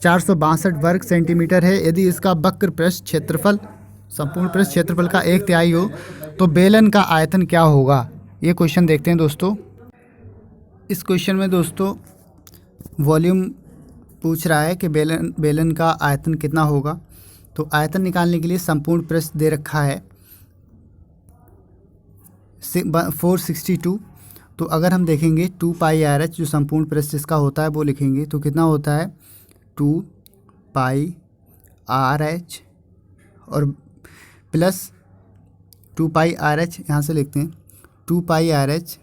462 वर्ग सेंटीमीटर है। यदि इसका वक्र पृष्ठ क्षेत्रफल संपूर्ण पृष्ठ क्षेत्रफल का 1/3 हो तो बेलन का आयतन क्या होगा। ये क्वेश्चन देखते हैं दोस्तों। इस क्वेश्चन में दोस्तों वॉल्यूम पूछ रहा है कि बेलन का आयतन कितना होगा। तो आयतन निकालने के लिए संपूर्ण पृष्ठ दे रखा है 462। तो अगर हम देखेंगे 2πRh जो संपूर्ण पृष्ठ इसका होता है वो लिखेंगे तो कितना होता है 2πRh और प्लस 2πRh, यहाँ से लिखते हैं 2πRh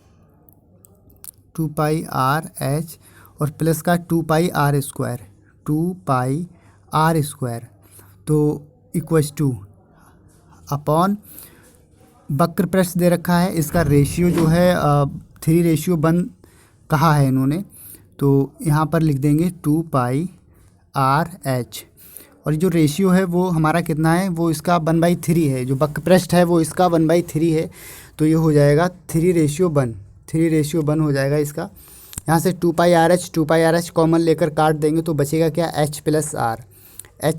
और प्लस का 2πr², तो इक्वल्स टू अपॉन वक्र पृष्ठ दे रखा है, इसका रेशियो जो है 3:1 कहा है इन्होंने, तो यहाँ पर लिख देंगे 2πRh और जो रेशियो है वो हमारा कितना है, वो इसका 1/3 है, जो वक्र पृष्ठ है वो इसका 1/3 है, तो ये हो जाएगा 3:1 हो जाएगा इसका। यहाँ से 2πRh कॉमन लेकर काट देंगे तो बचेगा क्या, H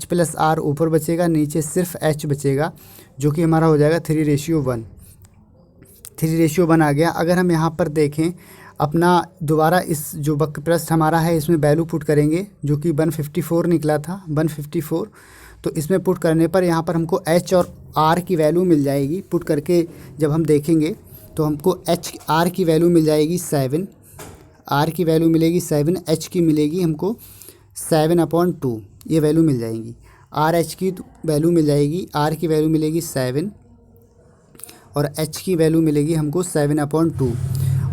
प्लस R ऊपर बचेगा, नीचे सिर्फ H बचेगा, जो कि हमारा हो जाएगा 3:1 आ गया। अगर हम यहाँ पर देखें अपना दोबारा इस जो वक्र पृष्ठ हमारा है इसमें वैल्यू पुट करेंगे, जो कि 154 निकला था, 154, तो इसमें पुट करने पर यहाँ पर हमको H और R की वैल्यू मिल जाएगी। पुट करके जब हम देखेंगे तो हमको R की वैल्यू मिल जाएगी 7, R की वैल्यू मिलेगी 7, H की मिलेगी हमको 7/2, ये वैल्यू मिल जाएगी। RH की वैल्यू मिल जाएगी, R की वैल्यू मिलेगी 7 और H की वैल्यू मिलेगी हमको 7/2।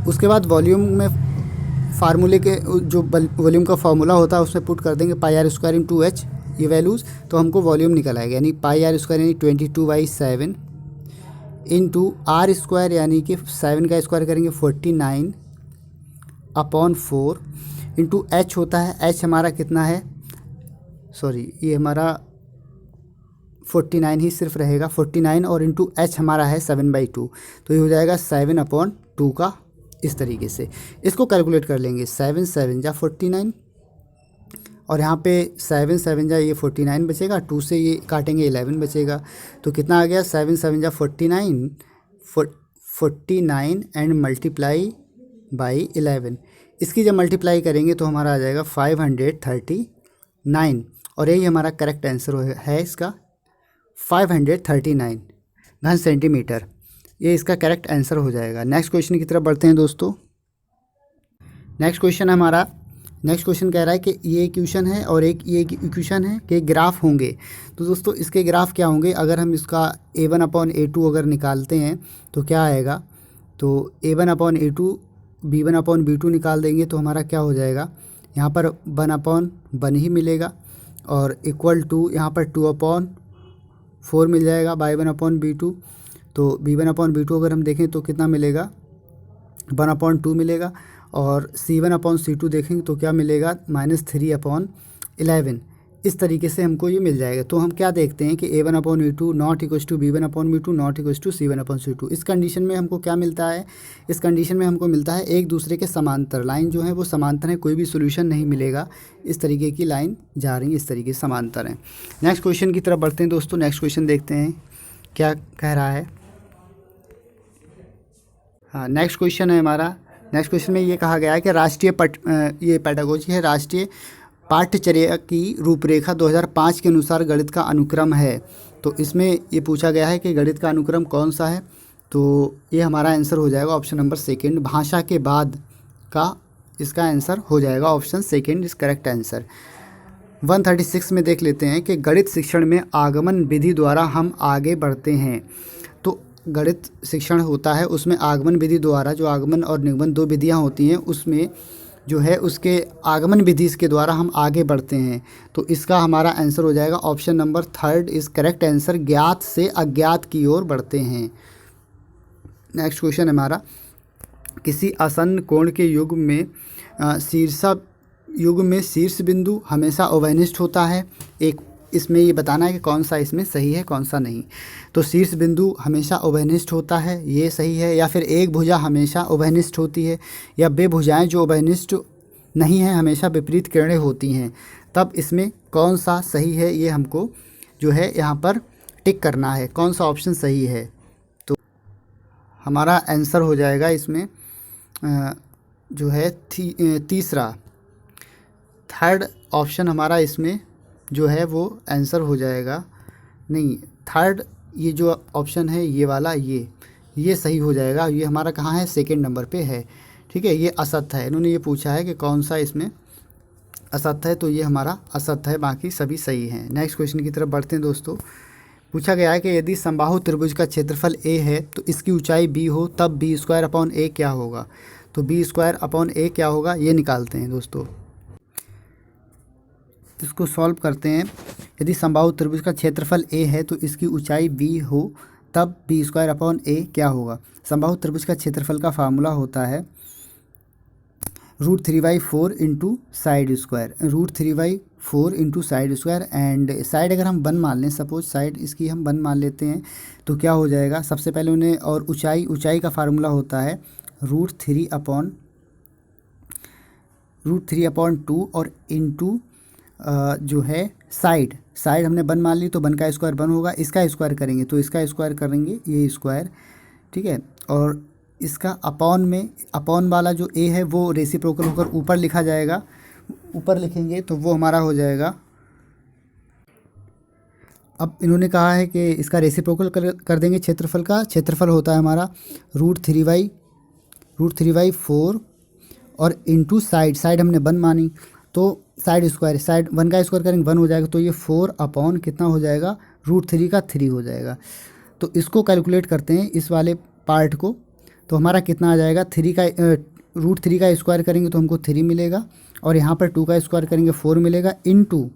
उसके बाद वॉल्यूम में फार्मूले के जो वॉल्यूम का फार्मूला होता है उसमें पुट कर देंगे πr² × H ये वैल्यूज़, तो हमको वॉल्यूम निकल आएगा, यानी πr² यानी 22/7 इंटू R² यानी कि 7 का स्क्वायर करेंगे 49/4 इंटू H होता है, H हमारा कितना है, सॉरी ये हमारा 49 ही सिर्फ रहेगा, 49 और इंटू H हमारा है 7/2, तो ये हो जाएगा 7/2 का। इस तरीके से इसको कैलकुलेट कर लेंगे, 7 7 जा 49 और यहाँ पे 7 7 जा ये 49 बचेगा, 2 से ये काटेंगे 11 बचेगा, तो कितना आ गया 7 7 जा 49 एंड मल्टीप्लाई बाई 11। इसकी जब मल्टीप्लाई करेंगे तो हमारा आ जाएगा 539 और यही हमारा करेक्ट आंसर है इसका 539 घन सेंटीमीटर, ये इसका करेक्ट आंसर हो जाएगा। नेक्स्ट क्वेश्चन की तरफ बढ़ते हैं दोस्तों। नेक्स्ट क्वेश्चन कह रहा है कि ये इक्वेशन है और एक ये इक्वेशन है कि ग्राफ होंगे। तो दोस्तों इसके ग्राफ क्या होंगे, अगर हम इसका a1/a2 अगर निकालते हैं तो क्या आएगा, तो a1/a2 b1/b2 निकाल देंगे तो हमारा क्या हो जाएगा, यहाँ पर 1/1 ही मिलेगा और इक्वल टू यहाँ पर 2/4 मिल जाएगा बाई 1/b2, तो b1/b2 अगर हम देखें तो कितना मिलेगा 1/2 मिलेगा और c1/c2 देखेंगे तो क्या मिलेगा -3/11। इस तरीके से हमको ये मिल जाएगा। तो हम क्या देखते हैं कि a1/a2 not equals to b1/b2 not equals to c1/c2। इस कंडीशन में हमको क्या मिलता है, इस कंडीशन में हमको मिलता है एक दूसरे के समांतर, लाइन जो है वो समांतर है, कोई भी सोल्यूशन नहीं मिलेगा, इस तरीके की लाइन जा रही है, इस तरीके से समांतर हैं। नेक्स्ट क्वेश्चन की तरफ बढ़ते हैं दोस्तों। नेक्स्ट क्वेश्चन देखते हैं क्या कह रहा है। हाँ, नेक्स्ट क्वेश्चन है हमारा। नेक्स्ट क्वेश्चन में ये कहा गया है कि ये पेडागोजी है, राष्ट्रीय पाठ्यचर्या की रूपरेखा 2005 के अनुसार गणित का अनुक्रम है। तो इसमें ये पूछा गया है कि गणित का अनुक्रम कौन सा है, तो ये हमारा आंसर हो जाएगा ऑप्शन नंबर सेकंड, भाषा के बाद का इसका आंसर हो जाएगा option second is correct answer. 136 में देख लेते हैं कि गणित शिक्षण में आगमन विधि द्वारा हम आगे बढ़ते हैं। तो गणित शिक्षण होता है उसमें आगमन विधि द्वारा, जो आगमन और निगमन दो विधियां होती हैं, उसमें जो है उसके आगमन विधि के द्वारा हम आगे बढ़ते हैं। तो इसका हमारा आंसर हो जाएगा option number third is correct answer, ज्ञात से अज्ञात की ओर बढ़ते हैं। नेक्स्ट क्वेश्चन हमारा, किसी आसन्न कोण के युग में शीर्ष बिंदु हमेशा उभयनिष्ठ होता है। एक इसमें ये बताना है कि कौन सा इसमें सही है कौन सा नहीं। तो शीर्ष बिंदु हमेशा उभयनिष्ठ होता है, ये सही है, या फिर एक भुजा हमेशा उभयनिष्ठ होती है, या बे भुजाएं जो उभयनिष्ठ नहीं हैं हमेशा विपरीत किरणें होती हैं। तब इसमें कौन सा सही है, ये हमको जो है यहाँ पर टिक करना है, कौन सा ऑप्शन सही है। तो हमारा आंसर हो जाएगा इसमें जो है तीसरा, थर्ड ऑप्शन हमारा इसमें जो है वो आंसर हो जाएगा, नहीं थर्ड ये जो ऑप्शन है ये वाला ये सही हो जाएगा। ये हमारा कहाँ है, सेकंड नंबर पे है, ठीक है। ये असत्य है, इन्होंने ये पूछा है कि कौन सा इसमें असत्य है, तो ये हमारा असत्य है, बाकी सभी सही हैं। नेक्स्ट क्वेश्चन की तरफ बढ़ते हैं दोस्तों। पूछा गया है कि यदि समबाहु त्रिभुज का क्षेत्रफल a है तो इसकी ऊंचाई b हो, तब b² a क्या होगा। तो b² a क्या होगा, ये निकालते हैं दोस्तों। इसको सॉल्व करते हैं। यदि समबाहु त्रिभुज का क्षेत्रफल a है तो इसकी ऊंचाई b हो, तब b² a क्या होगा। समबाहु त्रिभुज का क्षेत्रफल का फार्मूला होता है √3/4 into side square, √3/4 into side square. And side अगर हम 1 मान लें, सपोज साइड इसकी हम 1 मान लेते हैं, तो क्या हो जाएगा। सबसे पहले उन्हें, और ऊंचाई का फार्मूला होता है √3/2 और इंटू जो है साइड हमने 1 मान ली, तो 1 का स्क्वायर 1 होगा। इसका स्क्वायर करेंगे तो इसका स्क्वायर करेंगे, ये स्क्वायर, ठीक है। और इसका अपॉन वाला जो a है वो रेसिप्रोकल होकर ऊपर लिखा जाएगा, ऊपर लिखेंगे तो वो हमारा हो जाएगा। अब इन्होंने कहा है कि इसका रेसिप्रोकल कर देंगे क्षेत्रफल का। क्षेत्रफल होता है हमारा √3/4 और इंटू साइड हमने 1 मानी, तो साइड 1 का स्क्वायर करेंगे 1 हो जाएगा, तो ये 4 कितना हो जाएगा, √3 का 3 हो जाएगा। तो इसको कैलकुलेट करते हैं, इस वाले पार्ट को, तो हमारा कितना आ जाएगा, √3 का स्क्वायर करेंगे तो हमको 3 मिलेगा, और यहाँ पर 2 का स्क्वायर करेंगे 4 मिलेगा, इंटू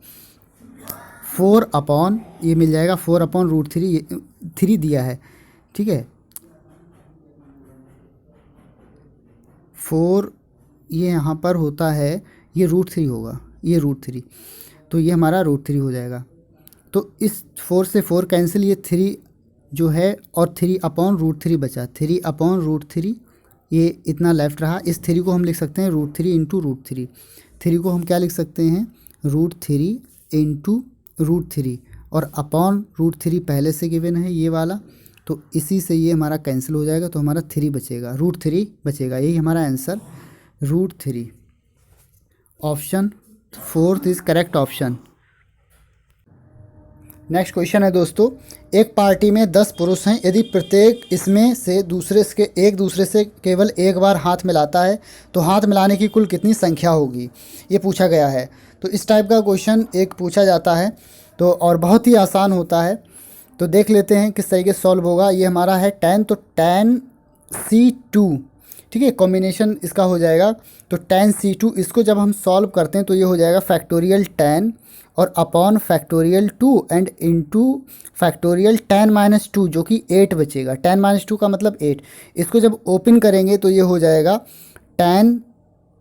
4 ये मिल जाएगा 4/√3, 3 दिया है, ठीक है। 4 ये यहाँ पर होता है, ये √3 होगा, ये √3, तो ये हमारा √3 हो जाएगा। तो इस 4 से 4 कैंसिल, ये 3 जो है, और 3/√3 बचा, 3/√3, ये इतना लेफ्ट रहा। इस 3 को हम लिख सकते हैं √3 इंटू √3, 3 को हम क्या लिख सकते हैं, √3 इंटू √3, और /√3 पहले से गिवन है ये वाला, तो इसी से ये हमारा कैंसिल हो जाएगा, तो हमारा 3 बचेगा, √3 बचेगा। यही हमारा answer √3। Option 4 is correct option. Next question है दोस्तों, एक पार्टी में 10 पुरुष हैं, यदि प्रत्येक इसमें से एक दूसरे से केवल एक बार हाथ मिलाता है तो हाथ मिलाने की कुल कितनी संख्या होगी, ये पूछा गया है। तो इस टाइप का क्वेश्चन एक पूछा जाता है, तो और बहुत ही आसान होता है। तो देख लेते हैं किस तरीके से सॉल्व होगा। ये हमारा है 10, तो 10C2, ठीक है, कॉम्बिनेशन इसका हो जाएगा। तो 10C2, इसको जब हम सॉल्व करते हैं तो ये हो जाएगा फैक्टोरियल 10 और upon factorial 2 and into factorial 10-2, जो कि 8 बचेगा। 10-2 का मतलब 8। इसको जब ओपन करेंगे तो ये हो जाएगा 10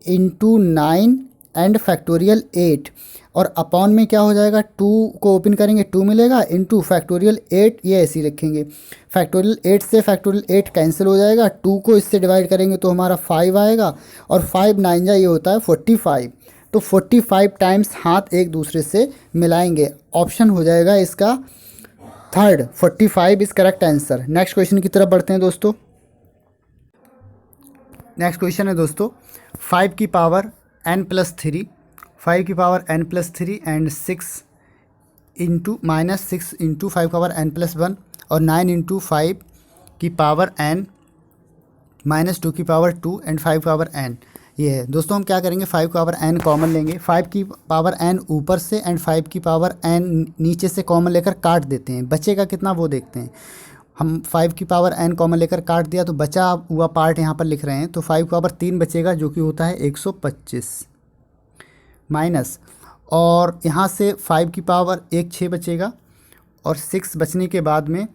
इंटू 9 एंड फैक्टोरियल 8, और अपॉन में क्या हो जाएगा, 2 को ओपन करेंगे 2 मिलेगा, इंटू फैक्टोरियल 8, ये ऐसे ही रखेंगे। फैक्टोरियल 8 से फैक्टोरियल 8 कैंसिल हो जाएगा, 2 को इससे डिवाइड करेंगे तो हमारा 5 आएगा, और 5 9 ये होता है 45। तो 45 टाइम्स हाथ एक दूसरे से मिलाएंगे। ऑप्शन हो जाएगा इसका 3rd, 45 is correct answer. Next question की तरफ बढ़ते हैं दोस्तों। नेक्स्ट क्वेश्चन है दोस्तों, 5 की पावर n+3, 5 की power n+3 and 6 into -6 into 5 power n+1 और 9 इंटू 5 की पावर n -2 की पावर 2 एंड 5 पावर n, ये है दोस्तों। हम क्या करेंगे, 5 की पावर n कॉमन लेंगे, 5 की पावर n ऊपर से एंड 5 की पावर n नीचे से कॉमन लेकर काट देते हैं, बचेगा कितना वो देखते हैं। हम 5 की पावर n कॉमन लेकर काट दिया, तो बचा हुआ पार्ट यहाँ पर लिख रहे हैं, तो 5 की पावर 3 बचेगा, जो कि होता है 125 माइनस, और यहाँ से 5 की पावर 6 बचेगा, और 6 बचने के बाद में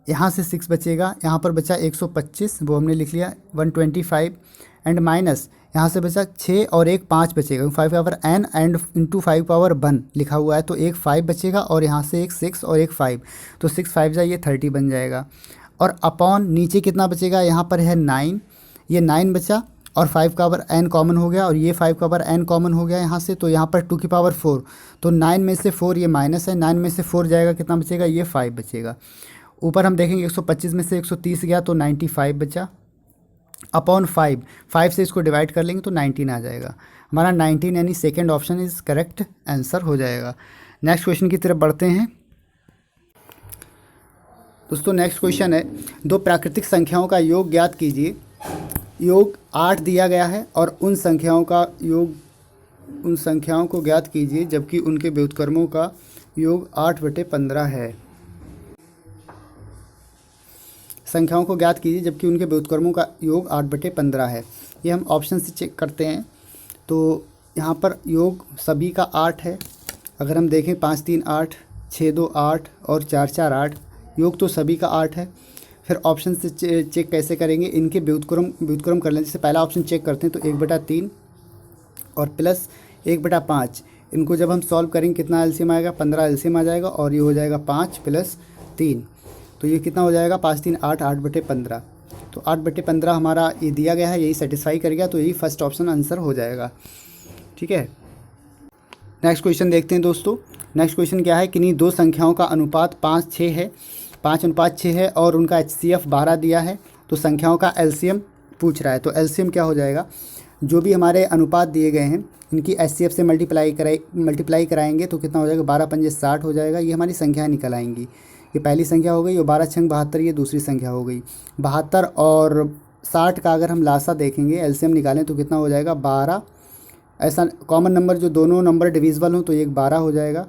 यहाँ से 6 बचेगा, यहाँ पर बचा 125, वो हमने लिख लिया 125 एंड माइनस यहाँ से बचा 6 और 1 5 बचेगा, 5 power n and into 5 power 1 लिखा हुआ है, तो एक 5 बचेगा, और यहाँ से एक 6 और एक 5, तो 6 5 ये 30 बन जाएगा। और अपॉन नीचे कितना बचेगा, यहाँ पर है 9, ये 9 बचा, और 5 का पावर n कॉमन हो गया, और ये 5 का पावर n कॉमन हो गया यहाँ से, तो यहाँ पर 2 की पावर 4, तो 9 में से 4 ये माइनस है, 9 में से 4 जाएगा, कितना बचेगा, ये 5 बचेगा। ऊपर हम देखेंगे 125 में से 130 गया तो 95 बचा, अपॉन 5 से इसको डिवाइड कर लेंगे तो 19 आ जाएगा। हमारा 19 यानी second option is correct answer हो जाएगा। नेक्स्ट क्वेश्चन की तरफ बढ़ते हैं दोस्तों। नेक्स्ट क्वेश्चन है, दो प्राकृतिक संख्याओं का योग ज्ञात कीजिए। योग 8 दिया गया है और उन संख्याओं का योग उन संख्याओं को ज्ञात कीजिए जबकि उनके व्युत्क्रमों का योग 8/15 है। संख्याओं को ज्ञात कीजिए जबकि उनके व्युत्क्रमों का योग 8/15 है। ये हम ऑप्शन से चेक करते हैं। तो यहाँ पर योग सभी का 8 है। अगर हम देखें 5 3 8, 6 2 8 और 4 4 8, योग तो सभी का 8 है। फिर ऑप्शन से चेक कैसे करेंगे, इनके व्युत्क्रम कर लें। जैसे पहला ऑप्शन चेक करते हैं तो 1/3 और प्लस 1/5, इनको जब हम सॉल्व करेंगे कितना एलसीएम आएगा, 15 एलसीएम आ जाएगा और ये हो जाएगा 5 + 3, तो ये कितना हो जाएगा 5 3 8, 8/15। तो 8/15 हमारा ये दिया गया है, यही सेटिस्फाई कर गया, तो यही फर्स्ट ऑप्शन आंसर हो जाएगा। ठीक है, नेक्स्ट क्वेश्चन देखते हैं दोस्तों। नेक्स्ट क्वेश्चन क्या है, किन्हीं दो संख्याओं का अनुपात 5:6 है, 5:6 है और उनका HCF 12 दिया है। तो संख्याओं का एलसीएम पूछ रहा है। तो एलसीएम क्या हो जाएगा, जो भी हमारे अनुपात दिए गए हैं इनकी HCF से मल्टीप्लाई कराएंगे तो कितना हो जाएगा, 12 पंजे 60 हो जाएगा। ये हमारी संख्याएँ निकल आएंगी। ये पहली संख्या हो गई और 12 छंग 72, ये दूसरी संख्या हो गई। 72 और 60 का अगर हम लासा देखेंगे, एलसीएम निकालें तो कितना हो जाएगा 12। ऐसा कॉमन नंबर जो दोनों नंबर डिविजिबल हों तो एक 12 हो जाएगा,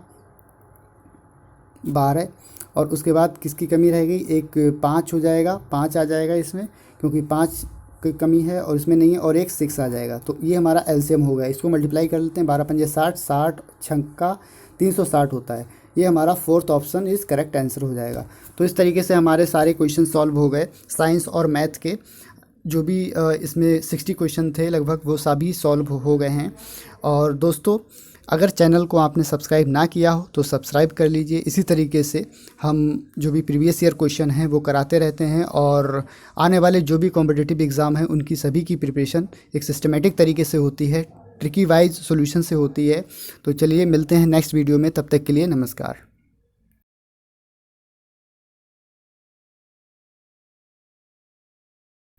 12। और उसके बाद किसकी कमी रह गई, एक 5 हो जाएगा, 5 आ जाएगा इसमें क्योंकि 5 की कमी है और इसमें नहीं है, और एक 6 आ जाएगा। तो ये हमारा एलसीएम हो गया। इसको मल्टीप्लाई कर लेते हैं, 12 पंजे 60, 60 छक्का 360 होता है। ये हमारा fourth option is correct answer हो जाएगा। तो इस तरीके से हमारे सारे क्वेश्चन सॉल्व हो गए। साइंस और मैथ के जो भी इसमें 60 क्वेश्चन थे लगभग, वो सभी सॉल्व हो गए हैं। और दोस्तों, अगर चैनल को आपने सब्सक्राइब ना किया हो तो सब्सक्राइब कर लीजिए। इसी तरीके से हम जो भी प्रीवियस ईयर क्वेश्चन हैं वो कराते रहते हैं, और आने वाले जो भी कॉम्पिटिटिव एग्ज़ाम हैं उनकी सभी की प्रिपरेशन एक सिस्टमेटिक तरीके से होती है, ट्रिकी वाइज सॉल्यूशन से होती है। तो चलिए मिलते हैं नेक्स्ट वीडियो में, तब तक के लिए नमस्कार।